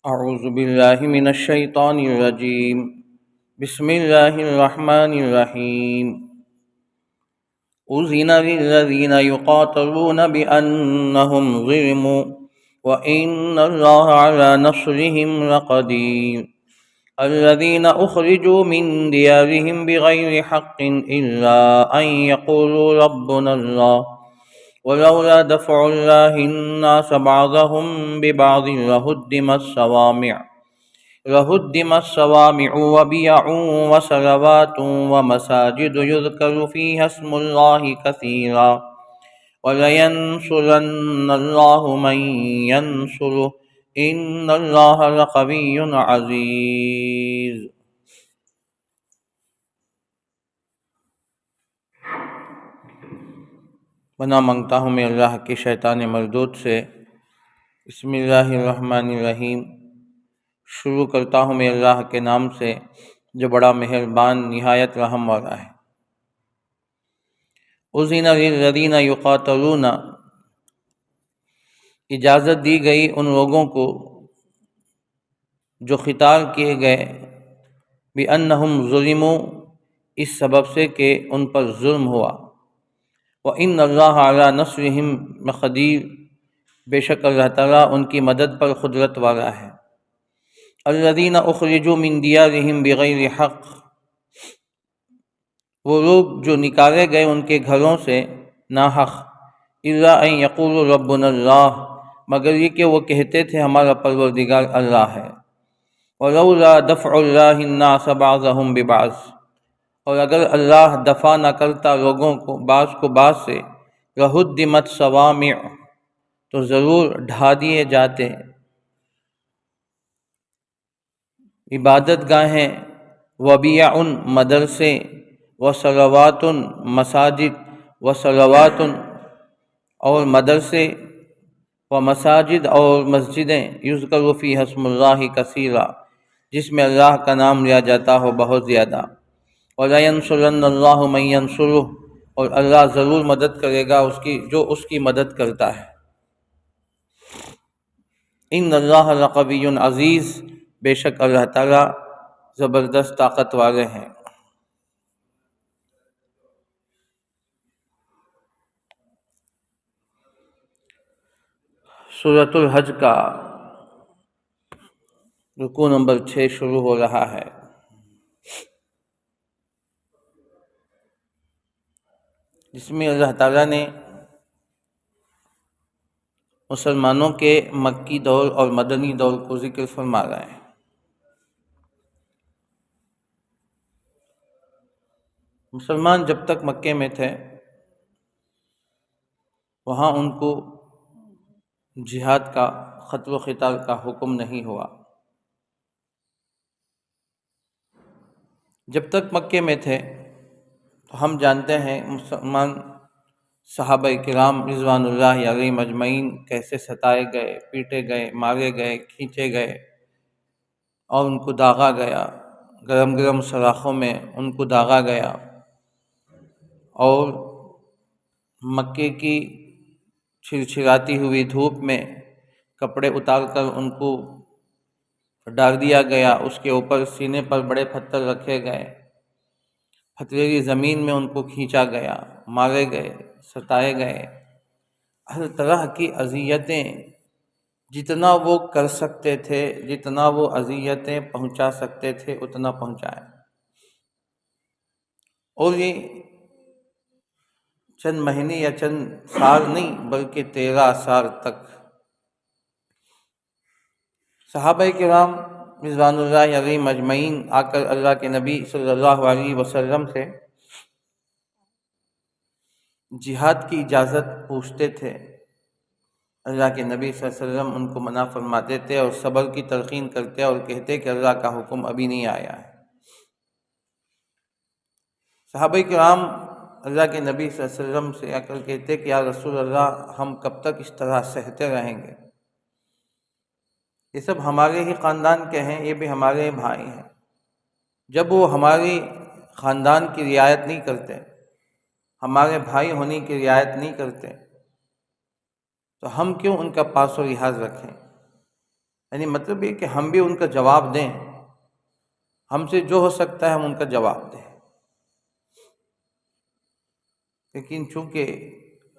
أعوذ بالله من الشيطان الرجيم. بسم الله الرحمن الرحيم. أذن للذين يقاتلون بأنهم ظلموا وإن الله على نصرهم لقدير. الذين أخرجوا من ديارهم بغير حق إلا أن يقولوا ربنا الله ولولا دفع الله الناس بعضهم ببعض لهدمت صوامع وبيع وصلوات ومساجد يذكر فيها اسم الله كثيرا ولينصرن الله من ينصره إن الله لقوي عزيز. پناہ مانگتا ہوں میں اللہ کے شیطان مردود سے. بسم اللہ الرحمن الرحیم. شروع کرتا ہوں میں اللہ کے نام سے جو بڑا مہربان نہایت رحم والا ہے. اذن للذین یقاتلون، اجازت دی گئی ان لوگوں کو جو قتال کیے گئے، بأنہم ظلموا، اس سبب سے کہ ان پر ظلم ہوا، وإن اللہ علی نصرہم لقدیر، بے شک اللہ تعالیٰ ان کی مدد پر قدرت والا ہے. الذین اخرجوا من دیارہم بغیر حق، وہ لوگ جو نکالے گئے ان کے گھروں سے ناحق، الا ان یقولوا ربنا اللہ، مگر یہ کہ وہ کہتے تھے ہمارا پروردگار اللہ ہے. ولولا دفع اللہ الناس بعضهم ببعض، اور اگر اللہ دفع نہ کرتا لوگوں کو بعض کو بعض سے، لہدمت صوامع، تو ضرور ڈھا دیے جاتے عبادت گاہیں، وبیع، مدرسے، وصلوات، مساجد، وصلوات، اور مدرسے، ومساجد، اور مسجدیں، یذکر فیہا اسم اللہ کثیرا، جس میں اللہ کا نام لیا جاتا ہو بہت زیادہ. وَلَيَنْصُرَنَّ اللَّهُ مَن يَنْصُرُهُ، اور اللہ ضرور مدد کرے گا اس کی جو اس کی مدد کرتا ہے. ان اللہ لقوی عزیز، بے شک اللہ تعالیٰ زبردست طاقت والے ہیں. سورۃ الحج کا رکوع نمبر 6 شروع ہو رہا ہے. جس میں اللہ تعالیٰ نے مسلمانوں کے مکی دور اور مدنی دور کو ذکر فرما رہا ہے. مسلمان جب تک مکے میں تھے وہاں ان کو جہاد کا، قتل و قتال کا حکم نہیں ہوا. جب تک مکے میں تھے تو ہم جانتے ہیں مسلمان صحابہ کرام رضوان اللہ علیہم اجمعین کیسے ستائے گئے، پیٹے گئے، مارے گئے، کھینچے گئے، اور ان کو داغا گیا، گرم گرم سلاخوں میں ان کو داغا گیا، اور مکے کی چھلچھلاتی ہوئی دھوپ میں کپڑے اتار کر ان کو ڈال دیا گیا. اس کے اوپر سینے پر بڑے پتھر رکھے گئے، پتھریلی زمین میں ان کو کھینچا گیا، مارے گئے، ستائے گئے. ہر طرح کی اذیتیں جتنا وہ کر سکتے تھے، جتنا وہ اذیتیں پہنچا سکتے تھے اتنا پہنچائے. اور یہ چند مہینے یا چند سال نہیں بلکہ 13 سال تک صحابہ کرام رضوان اللہ علیہم اجمعین آ کر اللہ کے نبی صلی اللہ علیہ وسلم سے جہاد کی اجازت پوچھتے تھے. اللہ کے نبی صلی اللہ علیہ وسلم ان کو منع فرماتے تھے اور صبر کی تلقین کرتے اور کہتے کہ اللہ کا حکم ابھی نہیں آیا ہے. صحابہ کرام اللہ کے نبی صلی اللہ علیہ وسلم سے آ کر کہتے کہ یا رسول اللہ، ہم کب تک اس طرح سہتے رہیں گے؟ یہ سب ہمارے ہی خاندان کے ہیں، یہ بھی ہمارے بھائی ہیں. جب وہ ہماری خاندان کی رعایت نہیں کرتے، ہمارے بھائی ہونے کی رعایت نہیں کرتے، تو ہم کیوں ان کا پاس و لحاظ رکھیں؟ یعنی مطلب یہ کہ ہم بھی ان کا جواب دیں، ہم سے جو ہو سکتا ہے ہم ان کا جواب دیں، لیکن چونکہ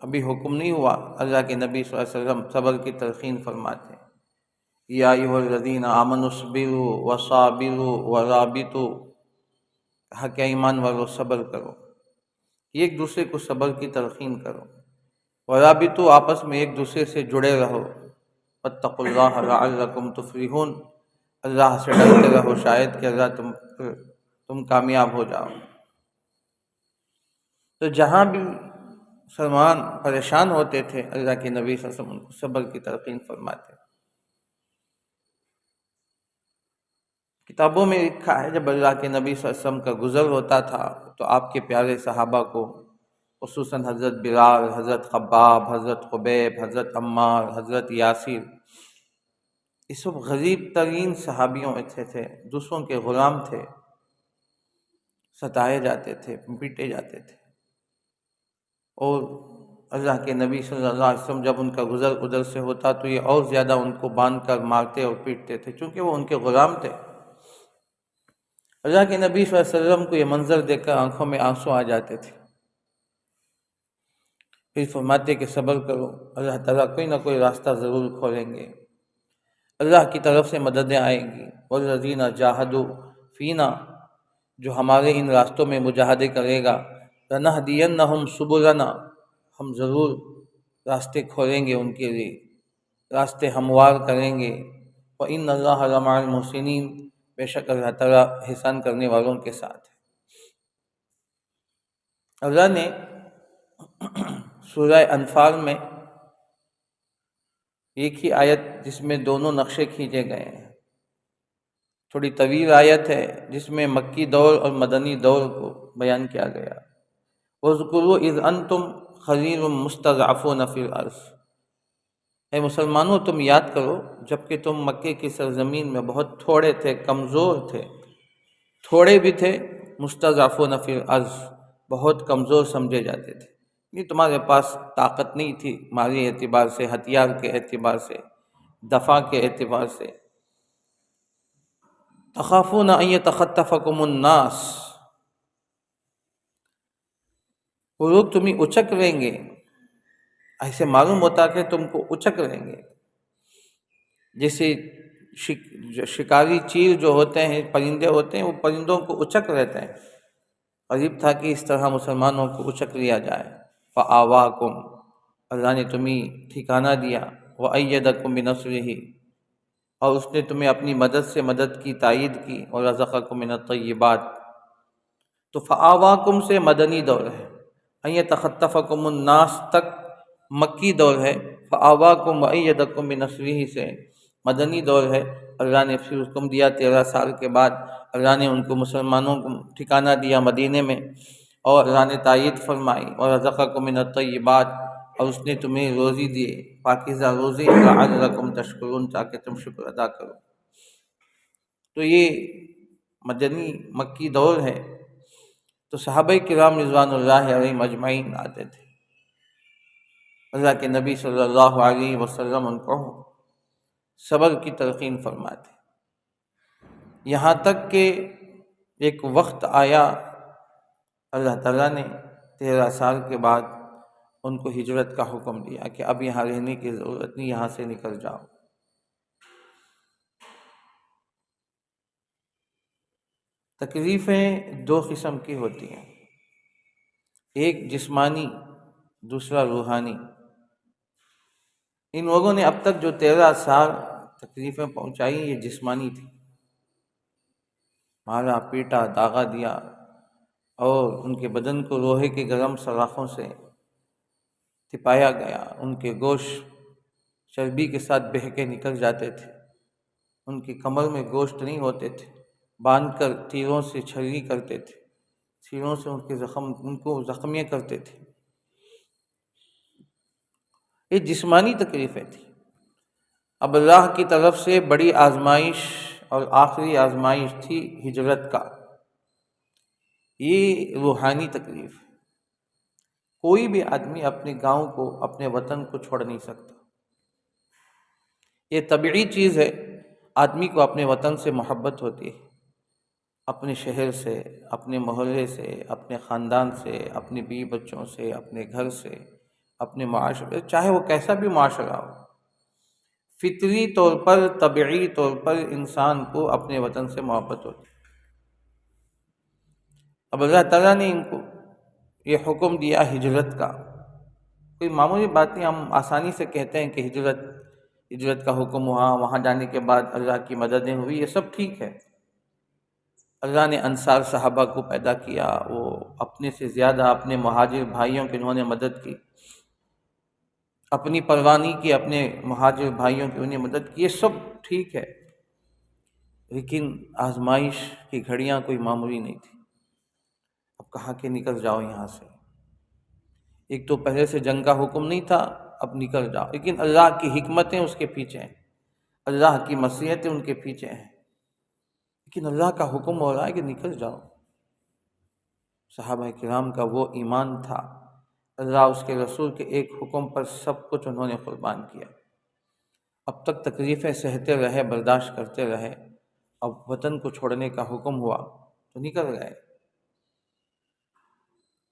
ابھی حکم نہیں ہوا، اللہ کے نبی صلی اللہ علیہ وسلم صبر کی تلقین فرماتے ہیں، یا ایھا الذین آمنوا اصبروا وصابروا ورابطوا، کہا کہ ایمان والو صبر کرو، ایک دوسرے کو صبر کی تلقین کرو، ورابطوا، آپس میں ایک دوسرے سے جڑے رہو، واتقوا اللہ لعلکم تفلحون، اللہ سے ڈرتے رہو شاید کہ اللہ تم کامیاب ہو جاؤ۔ تو جہاں بھی مسلمان پریشان ہوتے تھے اللہ کے نبی صلی اللہ علیہ وسلم ان کو صبر کی تلقین فرماتے۔ کتابوں میں لکھا ہے جب اللہ کے نبی صلی اللہ علیہ وسلم کا گزر ہوتا تھا تو آپ کے پیارے صحابہ کو، خصوصاً حضرت بلال، حضرت خباب، حضرت خبیب، حضرت عمار، حضرت یاسر، یہ سب غریب ترین صحابیوں میں سے تھے، دوسروں کے غلام تھے، ستائے جاتے تھے، پیٹے جاتے تھے، اور اللہ کے نبی صلی اللہ علیہ وسلم جب ان کا گزر ادھر سے ہوتا تو یہ اور زیادہ ان کو باندھ کر مارتے اور پیٹتے تھے، چونکہ وہ ان کے غلام تھے۔ اللہ کے نبی صلی اللہ علیہ وسلم کو یہ منظر دیکھ کر آنکھوں میں آنسو آ جاتے تھے، پھر فرماتے کہ صبر کرو، اللہ تعالیٰ کوئی نہ کوئی راستہ ضرور کھولیں گے، اللہ کی طرف سے مددیں آئیں گی، والذین جاہدوا فینا، جو ہمارے ان راستوں میں مجاہدے کرے گا، لنہدینہم سبلنا، ہم ضرور راستے کھولیں گے ان کے لیے، راستے ہموار کریں گے، وَإِنَّ اللَّهَ لَمَعَ الْمُحْسِنِينَ، بے شک اللہ تعالیٰ احسان کرنے والوں کے ساتھ ہے۔ اللہ نے سورہ انفال میں ایک ہی آیت جس میں دونوں نقشے کھینچے گئے ہیں، تھوڑی طویل آیت ہے جس میں مکی دور اور مدنی دور کو بیان کیا گیا۔ وَاذْكُرُوا إِذْ أَنْتُمْ قَلِيلٌ مُسْتَضْعَفُونَ فِي الْأَرْضِ، اے مسلمانوں تم یاد کرو جبکہ تم مکے کی سرزمین میں بہت تھوڑے تھے، کمزور تھے، تھوڑے بھی تھے، مستضعفون فی الارض، بہت کمزور سمجھے جاتے تھے، یہ تمہارے پاس طاقت نہیں تھی مالی اعتبار سے، ہتھیار کے اعتبار سے، دفاع کے اعتبار سے۔ تخافون ان یتخطفکم الناس، وہ لوگ تمہیں اچک لیں گے، ایسے معلوم ہوتا کہ تم کو اچک لیں گے، جیسے شکاری چیل جو ہوتے ہیں، پرندے ہوتے ہیں، وہ پرندوں کو اچک لیتے ہیں، قریب تھا کہ اس طرح مسلمانوں کو اچک لیا جائے۔ فآواکم، اللہ نے تمہیں ٹھکانہ دیا، وأیدکم بنصرہ، اور اس نے تمہیں اپنی مدد سے مدد کی، تائید کی، ورزقکم من الطیبات۔ تو فآواکم سے مدنی دور ہے، ان یتخطفکم الناس تک مکی دور ہے، فآواکم وأیدکم بنصرہ سے مدنی دور ہے۔ اللہ نے پھر حکم دیا 13 سال کے بعد اللہ نے ان کو مسلمانوں کو ٹھکانہ دیا مدینے میں، اور اللہ نے تائید فرمائی، ورزقکم من الطیبات، اور اس نے تمہیں روزی دی، پاکیزہ روزی، لعلکم تشکرون، تاکہ تم شکر ادا کرو۔ تو یہ مدنی مکی دور ہے۔ تو صحابہ کرام رضوان اللہ علیہم اجمعین آتے تھے، اللہ کے نبی صلی اللہ علیہ وسلم ان کو صبر کی تلقین فرماتے، یہاں تک کہ ایک وقت آیا اللہ تعالیٰ نے 13 سال کے بعد ان کو ہجرت کا حکم دیا کہ اب یہاں رہنے کی ضرورت نہیں، یہاں سے نکل جاؤ۔ تکلیفیں دو قسم کی ہوتی ہیں، ایک جسمانی، دوسرا روحانی۔ ان لوگوں نے اب تک جو 13 سال تکلیفیں پہنچائی یہ جسمانی تھی، مارا پیٹا، داغا دیا، اور ان کے بدن کو لوہے کے گرم سلاخوں سے تپایا گیا، ان کے گوشت چربی کے ساتھ بہہ کے نکل جاتے تھے، ان کی کمر میں گوشت نہیں ہوتے تھے، باندھ کر تیروں سے چھری کرتے تھے، تیروں سے ان کو زخمی کرتے تھے۔ یہ جسمانی تکلیفیں تھیں۔ اب اللہ کی طرف سے بڑی آزمائش اور آخری آزمائش تھی ہجرت کا، یہ روحانی تکلیف ہے۔ کوئی بھی آدمی اپنے گاؤں کو، اپنے وطن کو چھوڑ نہیں سکتا، یہ طبیعی چیز ہے آدمی کو اپنے وطن سے محبت ہوتی ہے، اپنے شہر سے، اپنے محلے سے، اپنے خاندان سے، اپنے بیوی بچوں سے، اپنے گھر سے، اپنے معاشرے، چاہے وہ کیسا بھی معاشرہ ہو، فطری طور پر، طبعی طور پر انسان کو اپنے وطن سے محبت ہوتی ہے۔ اب اللہ تعالیٰ نے ان کو یہ حکم دیا ہجرت کا، کوئی معمولی بات نہیں، ہم آسانی سے کہتے ہیں کہ ہجرت کا حکم ہوا، وہاں جانے کے بعد اللہ کی مددیں ہوئی، یہ سب ٹھیک ہے۔ اللہ نے انصار صحابہ کو پیدا کیا، وہ اپنے سے زیادہ اپنے مہاجر بھائیوں کی انہوں نے مدد کی، اپنی پرواہ نہیں کی، اپنے مہاجر بھائیوں کی انہیں مدد کی، یہ سب ٹھیک ہے، لیکن آزمائش کی گھڑیاں کوئی معمولی نہیں تھی۔ اب کہا کہ نکل جاؤ یہاں سے، ایک تو پہلے سے جنگ کا حکم نہیں تھا، اب نکل جاؤ، لیکن اللہ کی حکمتیں اس کے پیچھے ہیں، اللہ کی مصلحتیں ان کے پیچھے ہیں، لیکن اللہ کا حکم ہو رہا ہے کہ نکل جاؤ۔ صحابہ کرام کا وہ ایمان تھا، اللہ اس کے رسول کے ایک حکم پر سب کچھ انہوں نے قربان کیا، اب تک تکلیفیں سہتے رہے، برداشت کرتے رہے، اب وطن کو چھوڑنے کا حکم ہوا تو نکل گئے۔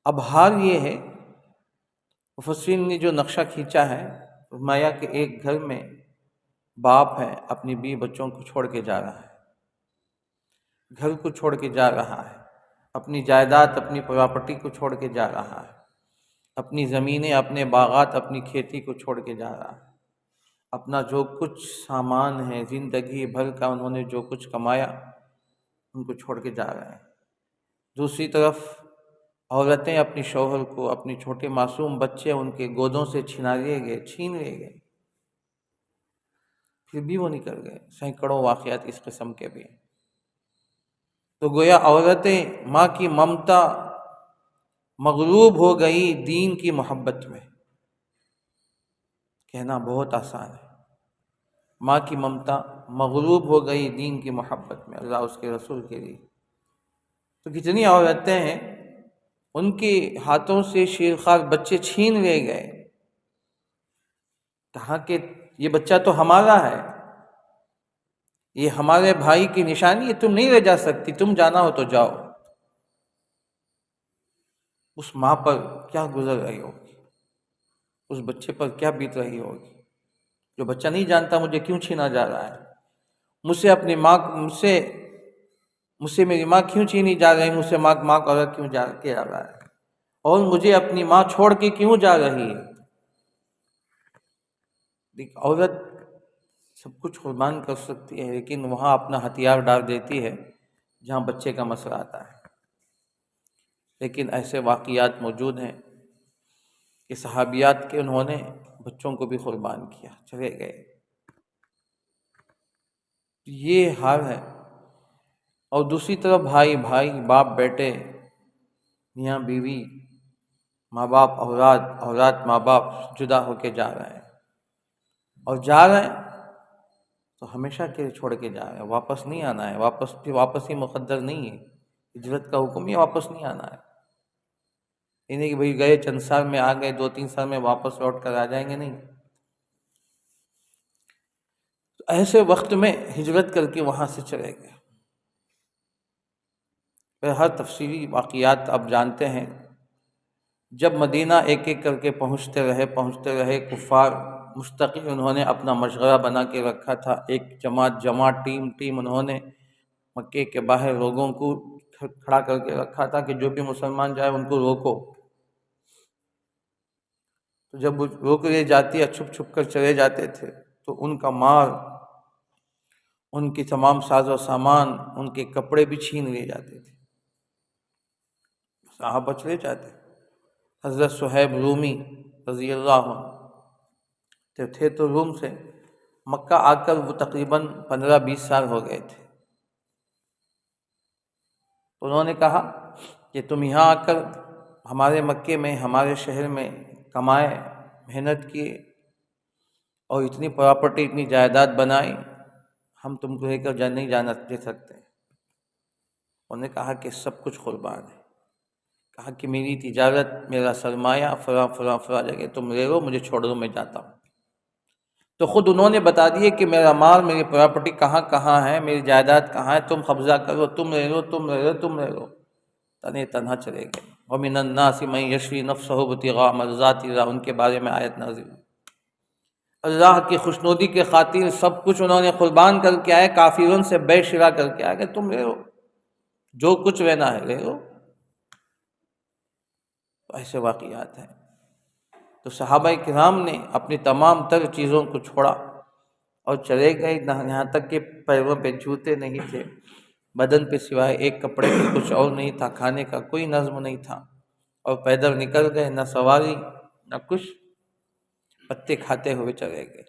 اب حال یہ ہے، مفسرین نے جو نقشہ کھینچا ہے، فرمایا کہ ایک گھر میں باپ ہے، اپنی بیوی بچوں کو چھوڑ کے جا رہا ہے، گھر کو چھوڑ کے جا رہا ہے، اپنی جائیداد، اپنی پراپرٹی کو چھوڑ کے جا رہا ہے، اپنی زمینیں، اپنے باغات، اپنی کھیتی کو چھوڑ کے جا رہا ہے، اپنا جو کچھ سامان ہے، زندگی بھر کا انہوں نے جو کچھ کمایا ان کو چھوڑ کے جا رہے ہیں۔ دوسری طرف عورتیں اپنی شوہر کو، اپنے چھوٹے معصوم بچے ان کے گودوں سے چھین لیے گئے، پھر بھی وہ نکل گئے۔ سینکڑوں واقعات اس قسم کے بھی ہیں۔ تو گویا عورتیں ماں کی ممتا مغلوب ہو گئی دین کی محبت میں، کہنا بہت آسان ہے، ماں کی ممتا مغلوب ہو گئی دین کی محبت میں، اللہ اس کے رسول کے لیے۔ تو کتنی عورتیں ہیں ان کے ہاتھوں سے شیرخوار بچے چھین لے گئے، کہا کہ یہ بچہ تو ہمارا ہے، یہ ہمارے بھائی کی نشانی ہے، تم نہیں لے جا سکتی، تم جانا ہو تو جاؤ۔ اس ماں پر کیا گزر رہی ہوگی، اس بچے پر کیا بیت رہی ہوگی، جو بچہ نہیں جانتا مجھے کیوں چھینا جا رہا ہے، مجھ سے میری ماں کیوں چھینی جا رہی ہے، مجھ سے ماں کا الگ کیوں جا کے آ رہا ہے، اور مجھے اپنی ماں چھوڑ کے کیوں جا رہی ہے۔ دیکھ، عورت سب کچھ قربان کر سکتی ہے، لیکن وہاں اپنا ہتھیار ڈال دیتی ہے جہاں بچے کا مسئلہ آتا ہے۔ لیکن ایسے واقعات موجود ہیں کہ صحابیات کے انہوں نے بچوں کو بھی قربان کیا، چلے گئے۔ یہ حال ہے۔ اور دوسری طرف بھائی، باپ بیٹے، میاں بیوی، ماں باپ اولاد، اولاد ماں باپ جدا ہو کے جا رہے ہیں، اور جا رہے ہیں تو ہمیشہ کے لیے چھوڑ کے جا رہے ہیں، واپس نہیں آنا ہے، واپس ہی مقدر نہیں ہے، ہجرت کا حکم ہی واپس نہیں آنا ہے، یہ نہیں کہ بھئی گئے چند سال میں آ گئے، 2-3 سال میں واپس لوٹ کر آ جائیں گے، نہیں۔ تو ایسے وقت میں ہجرت کر کے وہاں سے چلے گئے۔ پھر ہر تفصیلی واقعات آپ جانتے ہیں، جب مدینہ ایک ایک کر کے پہنچتے رہے، کفار مستقل انہوں نے اپنا مشغلہ بنا کے رکھا تھا، ایک جماعت ٹیم انہوں نے مکے کے باہر لوگوں کو کھڑا کر کے رکھا تھا کہ جو بھی مسلمان جائے ان کو روکو۔ تو جب وہ روک لے جاتی ہے، چھپ کر چلے جاتے تھے، تو ان کا مال، ان کی تمام ساز و سامان، ان کے کپڑے بھی چھین لیے جاتے تھے، صحابہ چلے جاتے۔ حضرت صہیب رومی رضی اللہ عنہ تھے تو روم سے، مکہ آ کر وہ تقریباً 15-20 سال ہو گئے تھے۔ انہوں نے کہا کہ تم یہاں آ کر ہمارے مکے میں، ہمارے شہر میں کمائے، محنت کیے، اور اتنی پراپرٹی، اتنی جائیداد بنائی، ہم تم کو لے کر نہیں جانا دے سکتے۔ انہوں نے کہا کہ سب کچھ قربان ہے، کہا کہ میری تجارت، میرا سرمایہ فلاں جگہ تم لے لو، مجھے چھوڑ دو، میں جاتا ہوں۔ تو خود انہوں نے بتا دیے کہ میرا مال، میری پراپرٹی کہاں کہاں ہے، میری جائیداد کہاں ہے، تم قبضہ کرو، تم لے لو، تم لے لو، تم لے لو۔ تنے تنہا چلے گئے۔ وَمِنَ النَّاسِ مَن يَشْرِي نَفْسَهُ ابْتِغَاءَ مَرْضَاتِ اللَّهِ، ان کے بارے میں آیت نازل ہوئی۔ اللہ کی خوشنودی کے خاطر سب کچھ انہوں نے قربان کر کے آئے، کافروں سے بے شرا کر کے آئے کہ تم لے لو، جو کچھ لینا ہے لے لو۔ تو ایسے واقعات ہیں۔ تو صحابہ کرام نے اپنی تمام تر چیزوں کو چھوڑا اور چلے گئے، یہاں تک کہ پیروں پہ جوتے نہیں تھے، بدن پہ سوائے ایک کپڑے کے کچھ اور نہیں تھا، کھانے کا کوئی نظم نہیں تھا، اور پیدل نکل گئے، نہ سواری نہ کچھ، پتے کھاتے ہوئے چلے گئے۔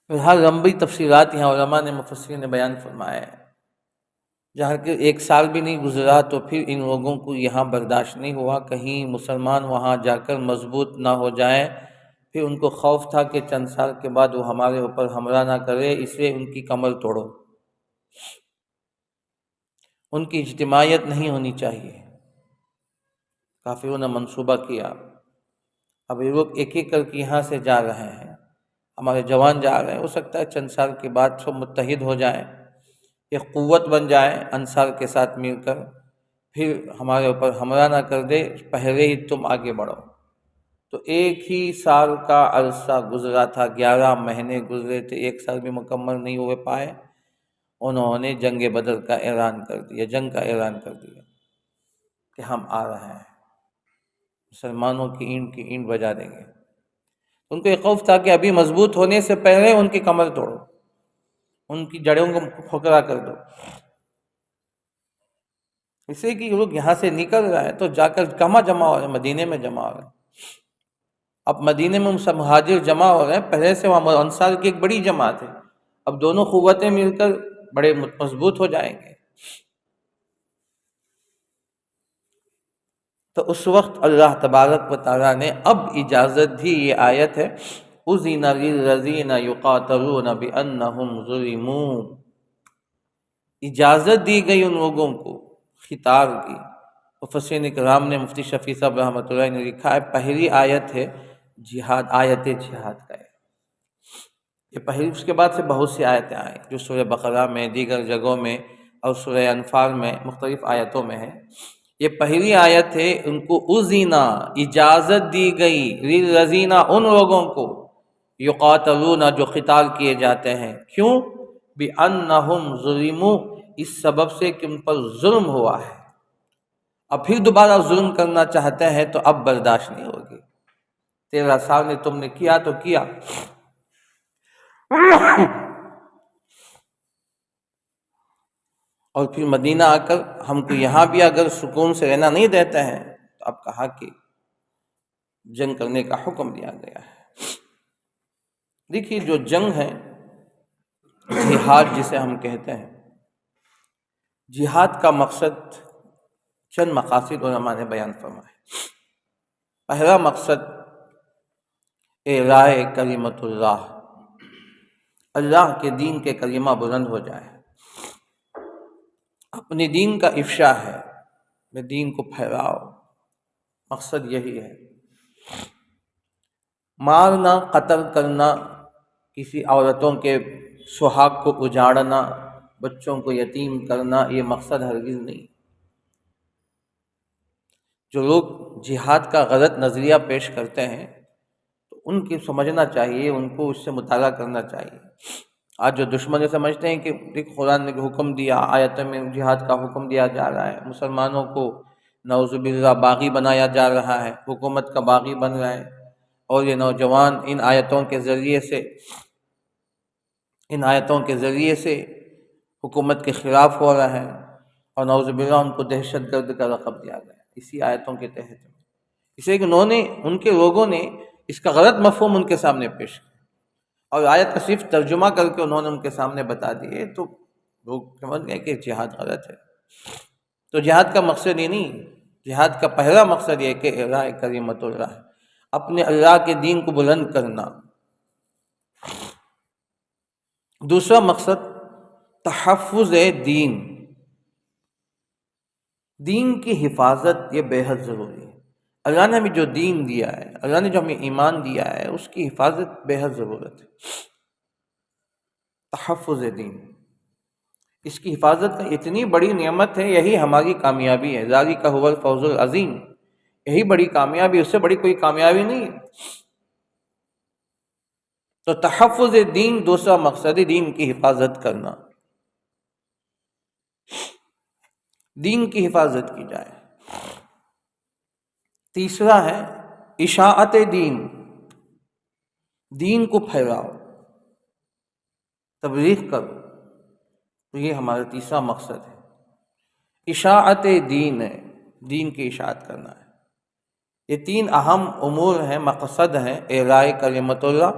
ہر لمبی تفصیلات یہاں علماء نے، مفسرین نے بیان فرمایا ہے۔ جہاں کہ ایک سال بھی نہیں گزرا تو پھر ان لوگوں کو یہاں برداشت نہیں ہوا، کہیں مسلمان وہاں جا کر مضبوط نہ ہو جائیں، پھر ان کو خوف تھا کہ چند سال کے بعد وہ ہمارے اوپر حملہ نہ کرے، اس لیے ان کی کمر توڑو، ان کی اجتماعیت نہیں ہونی چاہیے۔ کافروں نے منصوبہ کیا، اب یہ لوگ ایک ایک کر کے یہاں سے جا رہے ہیں، ہمارے جوان جا رہے ہیں، ہو سکتا ہے چند سال کے بعد سب متحد ہو جائیں، ایک قوت بن جائے انصار کے ساتھ مل کر، پھر ہمارے اوپر حملہ نہ کر دے، پہلے ہی تم آگے بڑھو۔ تو ایک ہی سال کا عرصہ گزرا تھا، 11 مہینے گزرے تھے، ایک سال بھی مکمل نہیں ہوئے پائے، انہوں نے جنگ بدر کا اعلان کر دیا، جنگ کا اعلان کر دیا کہ ہم آ رہے ہیں، مسلمانوں کی اینٹ کی اینٹ بجا دیں گے۔ ان کو یہ خوف تھا کہ ابھی مضبوط ہونے سے پہلے ان کی کمر توڑو، ان کی جڑوں کو کھوکھلا کر دو، اس لیے کہ یہ لوگ یہاں سے نکل رہے ہیں تو جا کر کہاں جمع ہو رہے ہیں؟ مدینے میں جمع ہو رہے ہیں۔ اب مدینے میں سب مہاجر جمع ہو رہے ہیں، پہلے سے وہاں انصار کی ایک بڑی جماعت ہے، اب دونوں قوتیں مل کر بڑے مضبوط ہو جائیں گے۔ تو اس وقت اللہ تبارک و تعالیٰ نے اب اجازت دی، یہ آیت ہے اذن للذین یقاتلون بانہم ظلموا، اجازت دی گئی ان لوگوں کو قتال کی۔ مفسرین کرام نے، مفتی شفیع صاحب رحمۃ اللہ نے لکھا ہے پہلی آیت ہے جہاد، آیت جہاد کا ہے یہ پہلی، اس کے بعد سے بہت سی آیتیں آئیں جو سورہ بقرہ میں، دیگر جگہوں میں اور سورہ انفال میں مختلف آیتوں میں ہے۔ یہ پہلی آیت ہے، ان کو اذینا، اجازت دی گئی، للذین، ان لوگوں کو، یقاتلون، جو قتال کیے جاتے ہیں، کیوں؟ بانہم ظلموا، اس سبب سے کہ ان پر ظلم ہوا ہے، اب پھر دوبارہ ظلم کرنا چاہتے ہیں تو اب برداشت نہیں ہوگی۔ 13 سال میں تم نے کیا تو کیا، اور پھر مدینہ آ کر ہم کو یہاں بھی اگر سکون سے رہنا نہیں دیتے ہیں تو اب کہا کہ جنگ کرنے کا حکم دیا گیا ہے۔ دیکھیے جو جنگ ہے، جہاد جسے ہم کہتے ہیں، جہاد کا مقصد چند مقاصد علماء نے بیان فرمائے۔ پہلا مقصد اعلاء کلمۃ اللہ، اللہ کے دین کے کلمہ بلند ہو جائے، اپنے دین کا افشا ہے، میں دین کو پھیلاؤ، مقصد یہی ہے۔ مارنا، قتل کرنا، کسی عورتوں کے سہاگ کو اجاڑنا، بچوں کو یتیم کرنا، یہ مقصد ہرگز نہیں۔ جو لوگ جہاد کا غلط نظریہ پیش کرتے ہیں تو ان کی سمجھنا چاہیے، ان کو اس سے مطالعہ کرنا چاہیے۔ آج جو دشمن سمجھتے ہیں کہ قرآن نے حکم دیا، آیت میں جہاد کا حکم دیا جا رہا ہے، مسلمانوں کو نعوذ باللہ باغی بنایا جا رہا ہے، حکومت کا باغی بن رہا ہے، اور یہ نوجوان ان آیتوں کے ذریعے سے حکومت کے خلاف ہو رہا ہے، اور نعوذ باللہ ان کو دہشت گرد کا لقب دیا گیا اسی آیتوں کے تحت۔ اس لیے کہ ان کے لوگوں نے اس کا غلط مفہوم ان کے سامنے پیش کیا، اور آیت کا صرف ترجمہ کر کے انہوں نے ان کے سامنے بتا دیے، تو لوگ سمجھ گئے کہ جہاد غلط ہے۔ تو جہاد کا مقصد یہ نہیں، جہاد کا پہلا مقصد یہ کہ اعلاء کلمۃ اللہ، اپنے اللہ کے دین کو بلند کرنا۔ دوسرا مقصد تحفظ دین کی حفاظت، یہ بے حد ضروری ہے۔ اللہ نے ہمیں جو دین دیا ہے، اللہ نے جو ہمیں ایمان دیا ہے، اس کی حفاظت بے حد ضرورت ہے۔ تحفظ دین، اس کی حفاظت کا اتنی بڑی نعمت ہے، یہی ہماری کامیابی ہے۔ ذالک ھو الفوز العظیم، یہی بڑی کامیابی، اس سے بڑی کوئی کامیابی نہیں ہے۔ تو تحفظ دین دوسرا مقصد ہے، دین کی حفاظت کرنا، دین کی حفاظت کی جائے۔ تیسرا ہے اشاعت دین، دین کو پھیلاؤ، تبلیغ کرو، تو یہ ہمارا تیسرا مقصد ہے۔ اشاعت دین ہے، دین کی اشاعت کرنا ہے۔ یہ تین اہم امور ہیں، مقصد ہیں، اعلاء کلمت اللہ،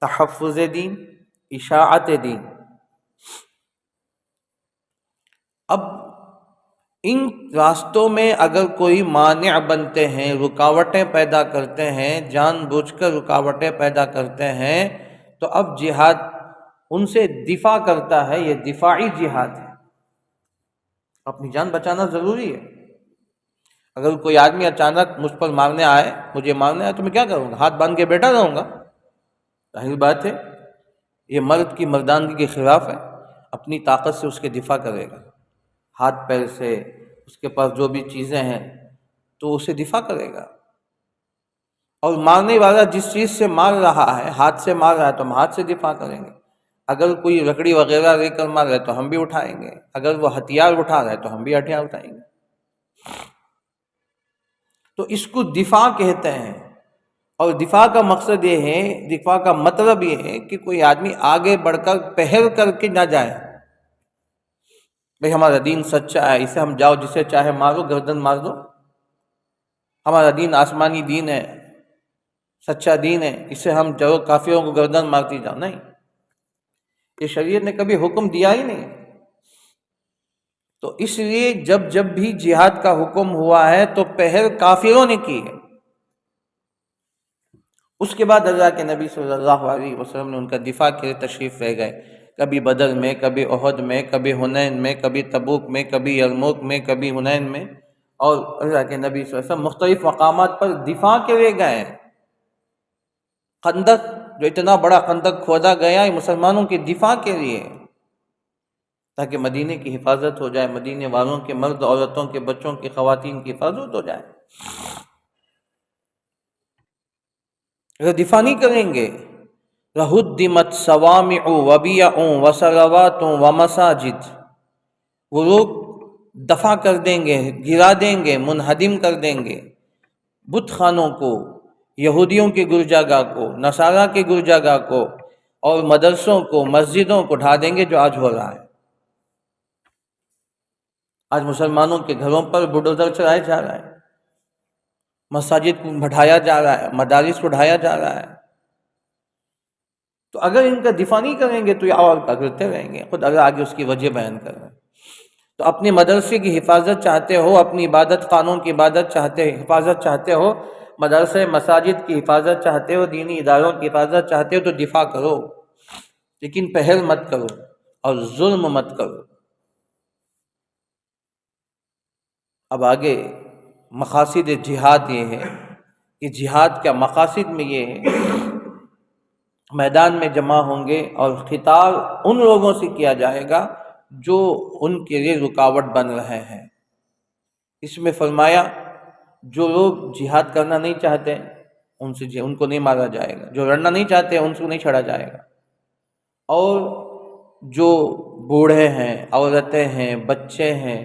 تحفظ دین، اشاعت دین۔ اب ان راستوں میں اگر کوئی مانع بنتے ہیں، رکاوٹیں پیدا کرتے ہیں، جان بوجھ کر رکاوٹیں پیدا کرتے ہیں، تو اب جہاد ان سے دفاع کرتا ہے، یہ دفاعی جہاد ہے۔ اپنی جان بچانا ضروری ہے۔ اگر کوئی آدمی اچانک مجھ پر مارنے آئے، مجھے مارنے آئے، تو میں کیا کروں گا؟ ہاتھ باندھ کے بیٹھا رہوں گا؟ ظاہر بات ہے یہ مرد کی مردانگی کے خلاف ہے۔ اپنی طاقت سے اس کے دفاع کرے گا، ہاتھ پیر سے، اس کے پاس جو بھی چیزیں ہیں تو اسے دفاع کرے گا۔ اور مارنے والا جس چیز سے مار رہا ہے، ہاتھ سے مار رہا ہے، تو ہم ہاتھ سے دفاع کریں گے۔ اگر کوئی لکڑی وغیرہ لے کر مار رہا ہے تو ہم بھی اٹھائیں گے، اگر وہ ہتھیار اٹھا رہا ہے تو ہم بھی ہتھیار اٹھائیں گے۔ تو اس کو دفاع کہتے ہیں۔ اور دفاع کا مقصد یہ ہے، دفاع کا مطلب یہ ہے کہ کوئی آدمی آگے بڑھ کر پہل کر کے نہ جائے، بھئی ہمارا دین سچا ہے، اسے ہم جاؤ جسے چاہے مارو، گردن مار دو، ہمارا دین آسمانی دین ہے، سچا دین ہے، اسے ہم جو کافروں کو گردن مارتی جاؤ، نہیں، یہ شریعت نے کبھی حکم دیا ہی نہیں۔ تو اس لیے جب بھی جہاد کا حکم ہوا ہے تو پہل کافروں نے کی ہے۔ اس کے بعد اللہ کے نبی صلی اللہ علیہ وسلم نے ان کا دفاع کے لیے تشریف لے گئے، کبھی بدر میں، کبھی احد میں، کبھی حنین میں، کبھی تبوک میں، کبھی یرموک میں، کبھی حنین میں، اور اللہ کے نبی صلی اللہ علیہ وسلم مختلف مقامات پر دفاع کے لیے گئے۔ خندق، جو اتنا بڑا خندق کھودا گیا، یہ مسلمانوں کے دفاع کے لیے، تاکہ مدینے کی حفاظت ہو جائے، مدینے والوں کے مرد عورتوں کے بچوں کی خواتین کی حفاظت ہو جائے۔ اگر دفاع نہیں کریں گے، لَهُدِّمَتْ صَوَامِعُ وَبِيَعٌ وَصَلَوَاتٌ وَمَسَاجِدُ، وہ لوگ دفاع کر دیں گے، گرا دیں گے، منہدم کر دیں گے بت خانوں کو، یہودیوں کے گرجاگاہ کو، نصارہ کے گرجاگاہ کو، اور مدرسوں کو، مسجدوں کو ڈھا دیں گے، جو آج ہو رہا ہے۔ آج مسلمانوں کے گھروں پر بلڈوزر چلایا جا رہا ہے، مساجد کو بڑھایا جا رہا ہے، مدارس کو ڈھایا جا رہا ہے۔ تو اگر ان کا دفاع نہیں کریں گے تو یہ اور کرتے رہیں گے۔ خود اگر آگے اس کی وجہ بیان کر رہے ہیں۔ تو اپنے مدرسے کی حفاظت چاہتے ہو، اپنی عبادت خانوں کی حفاظت چاہتے ہو، مدرسے مساجد کی حفاظت چاہتے ہو، دینی اداروں کی حفاظت چاہتے ہو، تو دفاع کرو، لیکن پہل مت کرو اور ظلم مت کرو۔ اب آگے مقاصد جہاد یہ ہے کہ جہاد کا مقاصد میں یہ ہے، میدان میں جمع ہوں گے اور قتال ان لوگوں سے کیا جائے گا جو ان کے لیے رکاوٹ بن رہے ہیں۔ اس میں فرمایا جو لوگ جہاد کرنا نہیں چاہتے ان کو نہیں مارا جائے گا، جو لڑنا نہیں چاہتے ان کو نہیں چھڑا جائے گا، اور جو بوڑھے ہیں، عورتیں ہیں، بچے ہیں،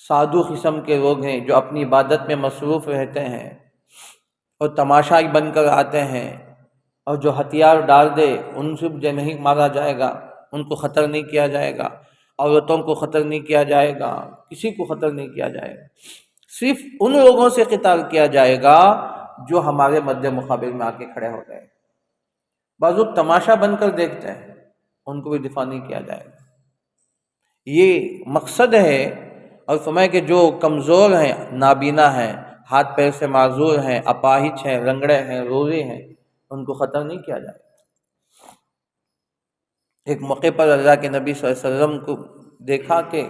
سادھو قسم کے لوگ ہیں جو اپنی عبادت میں مصروف رہتے ہیں اور تماشائی بن کر آتے ہیں، اور جو ہتھیار ڈال دے ان سے جو نہیں مارا جائے گا، ان کو خطر نہیں کیا جائے گا، عورتوں کو خطر نہیں کیا جائے گا، کسی کو خطر نہیں کیا جائے گا، صرف ان لوگوں سے قتال کیا جائے گا جو ہمارے مد مقابل میں آ کے کھڑے ہو گئے۔ بعض لوگ تماشا بن کر دیکھتے ہیں، ان کو بھی دفاع نہیں کیا جائے گا۔ یہ مقصد ہے۔ اور فرمایا کہ جو کمزور ہیں، نابینا ہیں، ہاتھ پیر سے معذور ہیں، اپاہج ہیں، لنگڑے ہیں، روزے ہیں، ان کو خطر نہیں کیا جائے گا۔ ایک موقع پر اللہ کے نبی صلی اللہ علیہ وسلم کو دیکھا کہ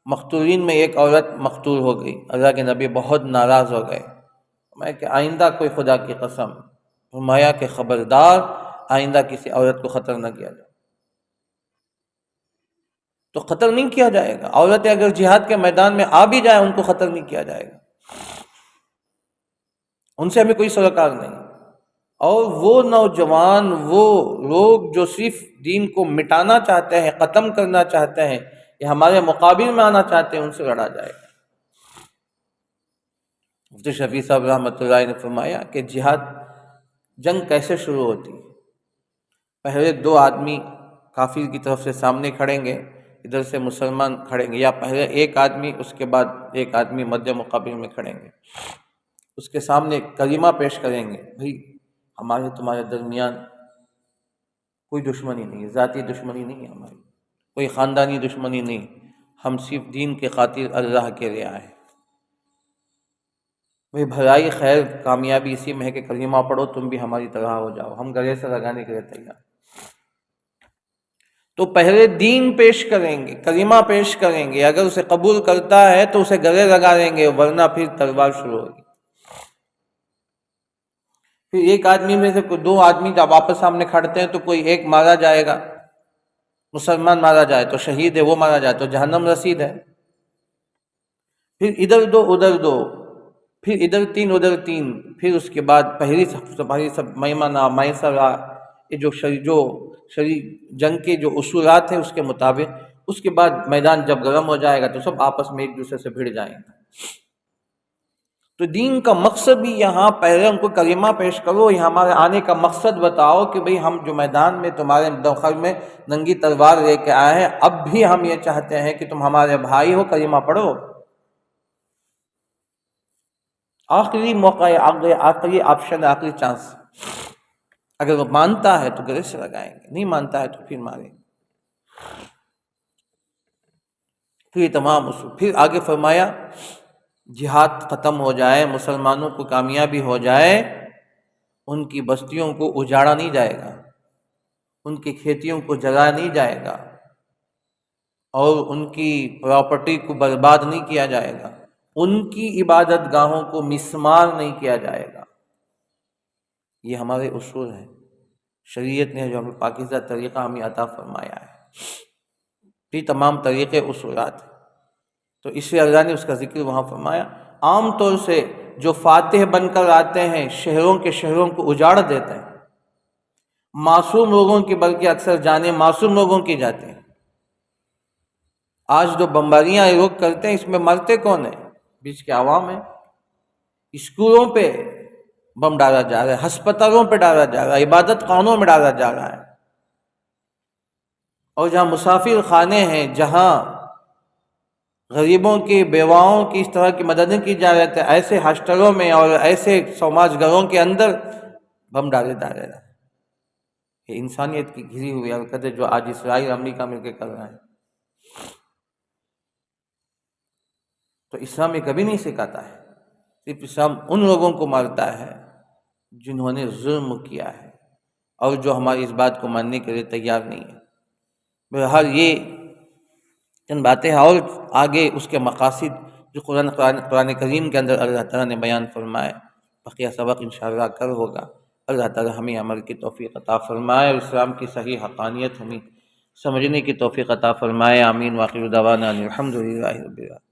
مقتولین میں ایک عورت مقتول ہو گئی، اللہ کے نبی بہت ناراض ہو گئے، میں کہ آئندہ کوئی خدا کی قسم، فرمایا کہ خبردار آئندہ کسی عورت کو قتل نہ کیا جائے۔ تو قتل نہیں کیا جائے گا، عورتیں اگر جہاد کے میدان میں آ بھی جائیں ان کو قتل نہیں کیا جائے گا، ان سے ہمیں کوئی سروکار نہیں۔ اور وہ نوجوان، وہ لوگ جو صرف دین کو مٹانا چاہتے ہیں، ختم کرنا چاہتے ہیں، یا ہمارے مقابل میں آنا چاہتے ہیں، ان سے لڑا جائے گا۔ مفتی شفیع صاحب رحمۃ اللہ علیہ نے فرمایا کہ جہاد جنگ کیسے شروع ہوتی ہے؟ پہلے دو آدمی کافر کی طرف سے سامنے کھڑیں گے، ادھر سے مسلمان کھڑیں گے، یا پہلے ایک آدمی اس کے بعد ایک آدمی مد مقابل میں کھڑیں گے، اس کے سامنے کلمہ پیش کریں گے، بھائی ہمارے تمہارے درمیان کوئی دشمنی نہیں ہے، ذاتی دشمنی نہیں ہے ہماری، کوئی خاندانی دشمنی نہیں، ہم صرف دین کے خاطر اللہ کے لیے آئے ہیں۔ بھائی بھلائی خیر کامیابی اسی میں ہے کہ کلمہ پڑھو، تم بھی ہماری طرح ہو جاؤ، ہم گلے سے لگانے کے لیے تیار۔ تو پہلے دین پیش کریں گے، کلمہ پیش کریں گے، اگر اسے قبول کرتا ہے تو اسے گلے لگا دیں گے، ورنہ پھر تلوار شروع ہوگی۔ پھر ایک آدمی میں سے دو آدمی جب آپس سامنے کھڑتے ہیں تو کوئی ایک مارا جائے گا، مسلمان مارا جائے تو شہید ہے، وہ مارا جائے تو جہنم رسید ہے۔ پھر ادھر دو ادھر دو، پھر ادھر تین ادھر تین، پھر اس کے بعد پہلی سب میمنہ میسرہ، یہ جو شریع جنگ کے جو اصولات ہیں اس کے مطابق، اس کے بعد میدان جب گرم ہو جائے گا تو سب آپس میں ایک دوسرے سے بھڑ جائیں گے۔ تو دین کا مقصد بھی یہاں پہلے ان کو کلمہ پیش کرو، یہ ہمارے آنے کا مقصد بتاؤ کہ بھئی ہم جو میدان میں تمہارے دخل میں ننگی تلوار لے کے آئے ہیں، اب بھی ہم یہ چاہتے ہیں کہ تم ہمارے بھائی ہو، کلمہ پڑھو۔ آخری موقع ہے، آخری آپشن، آخری چانس، اگر وہ مانتا ہے تو گلے سے لگائیں گے، نہیں مانتا ہے تو پھر ماریں گے۔ پھر یہ تمام اصول، پھر آگے فرمایا جہاد ختم ہو جائے، مسلمانوں کو کامیابی ہو جائے، ان کی بستیوں کو اجاڑا نہیں جائے گا، ان کی کھیتیوں کو جلایا نہیں جائے گا، اور ان کی پراپرٹی کو برباد نہیں کیا جائے گا، ان کی عبادت گاہوں کو مسمار نہیں کیا جائے گا۔ یہ ہمارے اصول ہیں، شریعت نے جو ہمیں پاکیزہ طریقہ ہمیں عطا فرمایا ہے، یہ تمام طریقے اصولات ہیں۔ تو اس لیے اللہ نے اس کا ذکر وہاں فرمایا۔ عام طور سے جو فاتح بن کر آتے ہیں شہروں کے شہروں کو اجاڑ دیتے ہیں، معصوم لوگوں کی بلکہ اکثر جانیں معصوم لوگوں کی جاتی ہیں۔ آج جو بمباریاں یہ لوگ کرتے ہیں، اس میں مرتے کون ہیں؟ بیچ کے عوام ہیں۔ اسکولوں پہ بم ڈالا جا رہا ہے، ہسپتالوں پہ ڈالا جا رہا ہے، عبادت خانوں میں ڈالا جا رہا ہے، اور جہاں مسافر خانے ہیں، جہاں غریبوں کی بیواؤں کی اس طرح کی مددیں کی جا رہی ہے، ایسے ہاسٹلوں میں اور ایسے سماج گھروں کے اندر بم ڈالے جا رہے ہیں۔ یہ انسانیت کی گھری ہوئی حرکتیں جو آج اسرائیل امریکہ مل کے کر رہے ہیں۔ تو اسلام یہ کبھی نہیں سکھاتا ہے، صرف اسلام ان لوگوں کو مارتا ہے جنہوں نے ظلم کیا ہے اور جو ہماری اس بات کو ماننے کے لیے تیار نہیں ہے۔ بہرحال یہ چند باتیں ہیں، اور آگے اس کے مقاصد جو قرآن کریم کے اندر اللہ تعالیٰ نے بیان فرمائے، بقیہ سبق انشاءاللہ کل ہوگا۔ اللہ تعالیٰ ہمیں عمل کی توفیق عطا فرمائے اور اسلام کی صحیح حقانیت ہمیں سمجھنے کی توفیق عطا فرمائے۔ آمین۔ وآخر دعوانا ان الحمد للہ رب العالمین۔